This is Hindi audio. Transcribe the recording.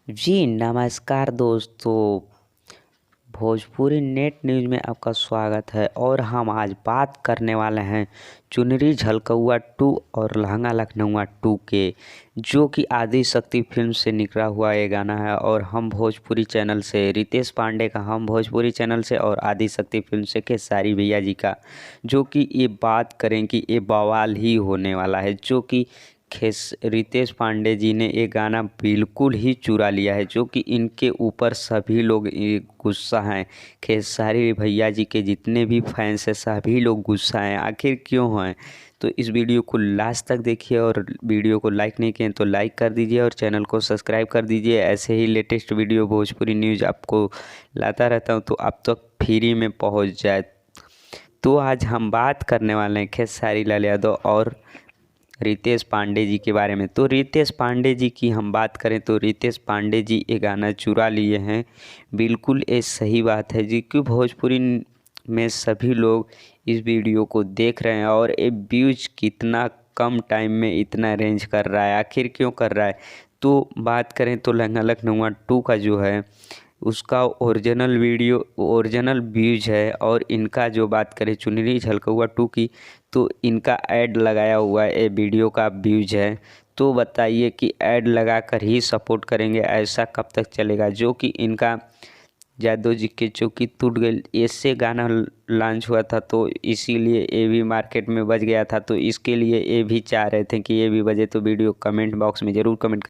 जी नमस्कार दोस्तों। भोजपुरी नेट न्यूज़ में आपका स्वागत है और हम आज बात करने वाले हैं चुनरी झलकौआ 2 और लहंगा लखनऊआ 2 के, जो कि आदि शक्ति फिल्म से निकला हुआ ये गाना है। और हम भोजपुरी चैनल से रितेश पांडे का, हम भोजपुरी चैनल से और आदि शक्ति फिल्म से खेसारी भैया जी का, जो कि ये बात करें कि ये बवाल ही होने वाला है। जो कि रितेश पांडे जी ने ये गाना बिल्कुल ही चुरा लिया है, जो कि इनके ऊपर सभी लोग गुस्सा हैं। खेसारी भैया जी के जितने भी फैंस हैं सभी लोग गुस्सा हैं। आखिर क्यों हैं? तो इस वीडियो को लास्ट तक देखिए और वीडियो को लाइक नहीं किए तो लाइक कर दीजिए और चैनल को सब्सक्राइब कर दीजिए। ऐसे ही लेटेस्ट वीडियो भोजपुरी न्यूज़ आपको लाता रहता हूँ तो आप तक फ्री में पहुँच जाए। तो आज हम बात करने वाले हैं खेसारी लाल यादव और रितेश पांडे जी के बारे में। तो रितेश पांडे जी की हम बात करें तो रितेश पांडे जी ये गाना चुरा लिए हैं। बिल्कुल ये सही बात है जी, क्योंकि भोजपुरी में सभी लोग इस वीडियो को देख रहे हैं और ये व्यूज कितना कम टाइम में इतना रेंज कर रहा है, आखिर क्यों कर रहा है? तो बात करें तो लहंगा लखनऊआ 2 का जो है उसका ओरिजिनल व्यूज है। और इनका जो बात करें चुनरी झलकौआ 2 की, तो इनका ऐड लगाया हुआ है, ये वीडियो का व्यूज है। तो बताइए कि ऐड लगाकर ही सपोर्ट करेंगे, ऐसा कब तक चलेगा? जो कि इनका जादव जी के चौकी टूट गई इससे गाना लॉन्च हुआ था, तो इसीलिए ये भी मार्केट में बज गया था। तो इसके लिए ये भी चाह रहे थे कि ये भी बजे। तो वीडियो कमेंट बॉक्स में ज़रूर कमेंट